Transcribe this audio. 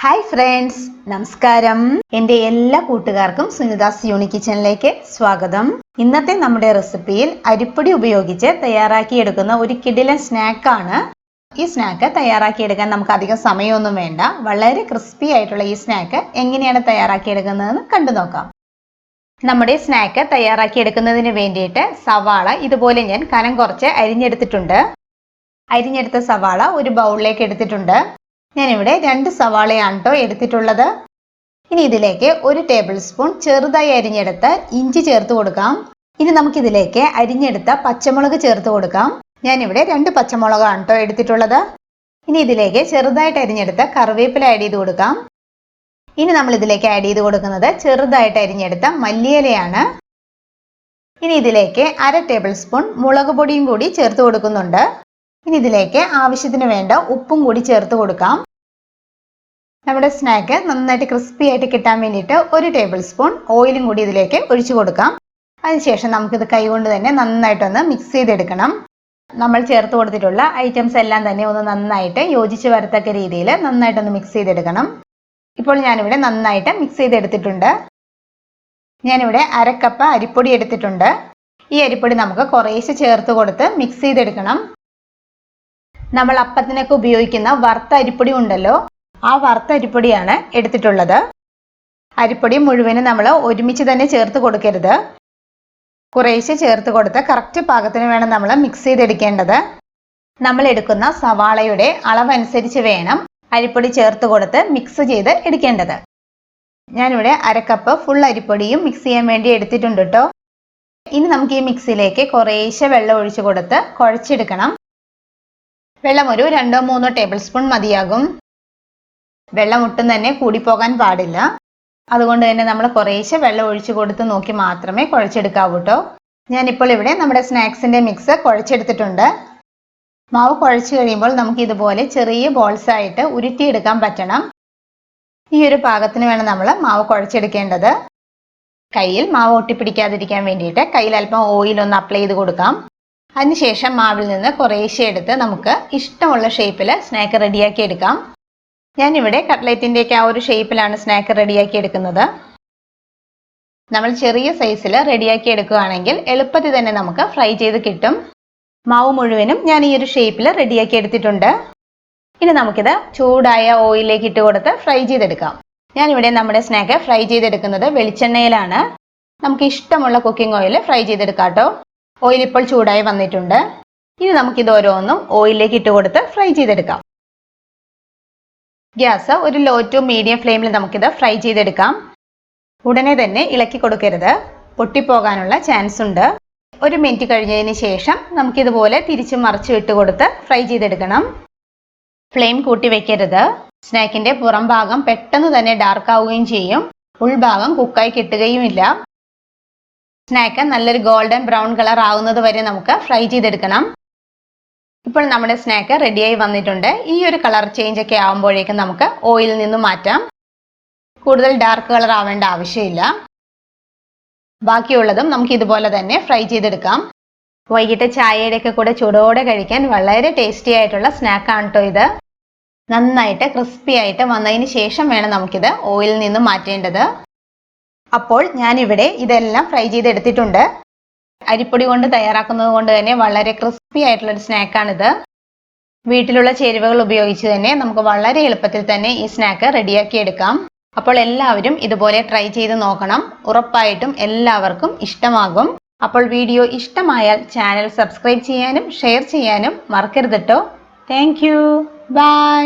Hi friends, നമസ്കാരം. എൻ്റെ എല്ലാ കൂട്ടുകാർക്കും സുനിതാസ് യൂണിക് കിച്ചണിലേക്ക് സ്വാഗതം. ഇന്നത്തെ നമ്മുടെ റെസിപ്പിയിൽ അരിപ്പൊടി ഉപയോഗിച്ച് തയ്യാറാക്കിയെടുക്കുന്ന ഒരു കിടിലൻ സ്നാക്കാണ്. ഈ സ്നാക്ക് തയ്യാറാക്കിയെടുക്കാൻ നമുക്ക് അധികം സമയമൊന്നും വേണ്ട. വളരെ ക്രിസ്പി ആയിട്ടുള്ള ഈ സ്നാക്ക് എങ്ങനെയാണ് തയ്യാറാക്കിയെടുക്കുന്നതെന്ന് കണ്ടു നോക്കാം. നമ്മുടെ സ്നാക്ക് തയ്യാറാക്കിയെടുക്കുന്നതിന് വേണ്ടിയിട്ട് സവാള ഇതുപോലെ ഞാൻ കനം കുറച്ച് അരിഞ്ഞെടുത്തിട്ടുണ്ട്. അരിഞ്ഞെടുത്ത സവാള ഒരു ബൗളിലേക്ക് എടുത്തിട്ടുണ്ട്. ഞാനിവിടെ 2 സവാളയാണ് എടുത്തിട്ടുള്ളത്. ഇനി ഇതിലേക്ക് 1 ടേബിൾ സ്പൂൺ ചെറുതായി അരിഞ്ഞെടുത്ത ഇഞ്ചി ചേർത്ത് കൊടുക്കാം. ഇനി നമുക്കിതിലേക്ക് അരിഞ്ഞെടുത്ത പച്ചമുളക് ചേർത്ത് കൊടുക്കാം. ഞാനിവിടെ 2 പച്ചമുളകാണ് എടുത്തിട്ടുള്ളത്. ഇനി ഇതിലേക്ക് ചെറുതായിട്ട് അരിഞ്ഞെടുത്ത കറിവേപ്പില ആഡ് ചെയ്ത് കൊടുക്കാം. ഇനി നമ്മൾ ഇതിലേക്ക് ആഡ് ചെയ്ത് കൊടുക്കുന്നത് ചെറുതായിട്ട് അരിഞ്ഞെടുത്ത മല്ലിയിലയാണ്. ഇനി ഇതിലേക്ക് 1/2 ടേബിൾ സ്പൂൺ മുളക് പൊടിയും കൂടി ചേർത്ത് കൊടുക്കുന്നുണ്ട്. ഇനി ഇതിലേക്ക് ആവശ്യത്തിന് വേണ്ട ഉപ്പും കൂടി ചേർത്ത് കൊടുക്കാം. നമ്മുടെ സ്നാക്ക് നന്നായിട്ട് ക്രിസ്പി ആയിട്ട് കിട്ടാൻ വേണ്ടിയിട്ട് 1 ടേബിൾ സ്പൂൺ ഓയിലും കൂടി ഇതിലേക്ക് ഒഴിച്ചു കൊടുക്കാം. അതിനുശേഷം നമുക്കിത് കൈകൊണ്ട് തന്നെ നന്നായിട്ടൊന്ന് മിക്സ് ചെയ്തെടുക്കണം. നമ്മൾ ചേർത്ത് കൊടുത്തിട്ടുള്ള ഐറ്റംസ് എല്ലാം തന്നെ ഒന്ന് നന്നായിട്ട് യോജിച്ച് വരത്തക്ക രീതിയിൽ നന്നായിട്ടൊന്ന് മിക്സ് ചെയ്തെടുക്കണം. ഇപ്പോൾ ഞാനിവിടെ നന്നായിട്ട് മിക്സ് ചെയ്തെടുത്തിട്ടുണ്ട്. ഞാനിവിടെ അരക്കപ്പ് അരിപ്പൊടി എടുത്തിട്ടുണ്ട്. ഈ അരിപ്പൊടി നമുക്ക് കുറേശ്ശെ ചേർത്ത് കൊടുത്ത് മിക്സ് ചെയ്തെടുക്കണം. നമ്മൾ അപ്പത്തിനൊക്കെ ഉപയോഗിക്കുന്ന വറുത്ത അരിപ്പൊടി ഉണ്ടല്ലോ, ആ വറുത്ത അരിപ്പൊടിയാണ് എടുത്തിട്ടുള്ളത്. അരിപ്പൊടി മുഴുവനും നമ്മൾ ഒരുമിച്ച് തന്നെ ചേർത്ത് കൊടുക്കരുത്. കുറേശ്ശെ ചേർത്ത് കൊടുത്ത് കറക്റ്റ് പാകത്തിന് വേണം നമ്മൾ മിക്സ് ചെയ്തെടുക്കേണ്ടത്. നമ്മൾ എടുക്കുന്ന സവാളയുടെ അളവനുസരിച്ച് വേണം അരിപ്പൊടി ചേർത്ത് കൊടുത്ത് മിക്സ് ചെയ്ത് എടുക്കേണ്ടത്. ഞാനിവിടെ 1/2 കപ്പ് ഫുൾ അരിപ്പൊടിയും മിക്സ് ചെയ്യാൻ വേണ്ടി എടുത്തിട്ടുണ്ട് കേട്ടോ. ഇനി നമുക്ക് ഈ മിക്സിയിലേക്ക് കുറേശ്ശെ വെള്ളം ഒഴിച്ചു കൊടുത്ത് കുഴച്ചെടുക്കണം. വെള്ളം ഒരു 2-3 ടേബിൾ സ്പൂൺ മതിയാകും. വെള്ളം ഒട്ടും തന്നെ കൂടിപ്പോകാൻ പാടില്ല. അതുകൊണ്ട് തന്നെ നമ്മൾ കുറേശ്ശെ വെള്ളം ഒഴിച്ചു കൊടുത്ത് നോക്കി മാത്രമേ കുഴച്ചെടുക്കാവൂ കേട്ടോ. ഞാനിപ്പോൾ ഇവിടെ നമ്മുടെ സ്നാക്സിൻ്റെ മിക്സ് കുഴച്ചെടുത്തിട്ടുണ്ട്. മാവ് കുഴച്ച് കഴിയുമ്പോൾ നമുക്ക് ഇതുപോലെ ചെറിയ ബോൾസ് ആയിട്ട് ഉരുട്ടിയെടുക്കാൻ പറ്റണം. ഈ ഒരു പാകത്തിന് വേണം നമ്മൾ മാവ് കുഴച്ചെടുക്കേണ്ടത്. കയ്യിൽ മാവ് ഒട്ടിപ്പിടിക്കാതിരിക്കാൻ വേണ്ടിയിട്ട് കയ്യിൽ അല്പം ഓയിലൊന്ന് അപ്ലൈ ചെയ്ത് കൊടുക്കാം. അതിനുശേഷം മാവിൽ നിന്ന് കുറേശ്ശെ എടുത്ത് നമുക്ക് ഇഷ്ടമുള്ള ഷേപ്പിൽ സ്നാക്ക് റെഡിയാക്കി എടുക്കാം. ഞാനിവിടെ കട്ട്ലറ്റിൻ്റെയൊക്കെ ആ ഒരു ഷേപ്പിലാണ് സ്നാക്ക് റെഡിയാക്കി എടുക്കുന്നത്. നമ്മൾ ചെറിയ സൈസിൽ റെഡിയാക്കി എടുക്കുകയാണെങ്കിൽ എളുപ്പത്തിൽ തന്നെ നമുക്ക് ഫ്രൈ ചെയ്ത് കിട്ടും. മാവ് മുഴുവനും ഞാൻ ഈ ഒരു ഷേപ്പിൽ റെഡിയാക്കി എടുത്തിട്ടുണ്ട്. ഇനി നമുക്കിത് ചൂടായ ഓയിലിലേക്ക് ഇട്ട് കൊടുത്ത് ഫ്രൈ ചെയ്തെടുക്കാം. ഞാനിവിടെ നമ്മുടെ സ്നാക്ക് ഫ്രൈ ചെയ്തെടുക്കുന്നത് വെളിച്ചെണ്ണയിലാണ്. നമുക്ക് ഇഷ്ടമുള്ള കുക്കിംഗ് ഓയിൽ ഫ്രൈ ചെയ്തെടുക്കാം കേട്ടോ. ഓയിൽ ഇപ്പോൾ ചൂടായി വന്നിട്ടുണ്ട്. ഇനി നമുക്കിത് ഓരോന്നും ഓയിലിലേക്ക് ഇട്ട് കൊടുത്ത് ഫ്രൈ ചെയ്തെടുക്കാം. ഗ്യാസ് ഒരു ലോ ടു മീഡിയം ഫ്ലെയിമിൽ നമുക്കിത് ഫ്രൈ ചെയ്തെടുക്കാം. ഉടനെ തന്നെ ഇളക്കി കൊടുക്കരുത്, പൊട്ടിപ്പോകാനുള്ള ചാൻസ് ഉണ്ട്. 1 മിനിറ്റ് കഴിഞ്ഞതിന് ശേഷം നമുക്കിതുപോലെ തിരിച്ചു മറിച്ചു ഇട്ട് കൊടുത്ത് ഫ്രൈ ചെയ്തെടുക്കണം. ഫ്ലെയിം കൂട്ടി വെക്കരുത്. സ്നാക്കിൻ്റെ പുറം ഭാഗം പെട്ടെന്ന് തന്നെ ഡാർക്ക് ആവുകയും ചെയ്യും, ഉൾഭാഗം കുക്കായി കിട്ടുകയുമില്ല. സ്നാക്ക് നല്ലൊരു ഗോൾഡൻ ബ്രൗൺ കളർ ആവുന്നത് വരെ നമുക്ക് ഫ്രൈ ചെയ്തെടുക്കണം. ഇപ്പോൾ നമ്മുടെ സ്നാക്ക് റെഡിയായി വന്നിട്ടുണ്ട്. ഈ ഒരു കളർ ചേഞ്ച് ഒക്കെ ആവുമ്പോഴേക്കും നമുക്ക് ഓയിലിൽ നിന്ന് മാറ്റാം. കൂടുതൽ ഡാർക്ക് കളർ ആവേണ്ട ആവശ്യമില്ല. ബാക്കിയുള്ളതും നമുക്ക് ഇതുപോലെ തന്നെ ഫ്രൈ ചെയ്തെടുക്കാം. വൈകിട്ട് ചായയുടെയൊക്കെ കൂടെ ചൂടോടെ കഴിക്കാൻ വളരെ ടേസ്റ്റി ആയിട്ടുള്ള സ്നാക്കാണ് കേട്ടോ ഇത്. നന്നായിട്ട് ക്രിസ്പി ആയിട്ട് വന്നതിന് ശേഷം വേണം നമുക്കിത് ഓയിലിൽ നിന്ന് മാറ്റേണ്ടത്. അപ്പോൾ ഞാനിവിടെ ഇതെല്ലാം ഫ്രൈ ചെയ്തെടുത്തിട്ടുണ്ട്. അരിപ്പൊടി കൊണ്ട് തയ്യാറാക്കുന്നത് കൊണ്ട് തന്നെ വളരെ ക്രിസ്പി ആയിട്ടുള്ളൊരു സ്നാക്കാണിത്. വീട്ടിലുള്ള ചേരുവകൾ ഉപയോഗിച്ച് തന്നെ നമുക്ക് വളരെ എളുപ്പത്തിൽ തന്നെ ഈ സ്നാക്ക് റെഡിയാക്കി എടുക്കാം. അപ്പോൾ എല്ലാവരും ഇതുപോലെ ട്രൈ ചെയ്ത് നോക്കണം. ഉറപ്പായിട്ടും എല്ലാവർക്കും ഇഷ്ടമാകും. അപ്പോൾ വീഡിയോ ഇഷ്ടമായാൽ ചാനൽ സബ്സ്ക്രൈബ് ചെയ്യാനും ഷെയർ ചെയ്യാനും മറക്കരുത് കേട്ടോ. Thank you. ബൈ.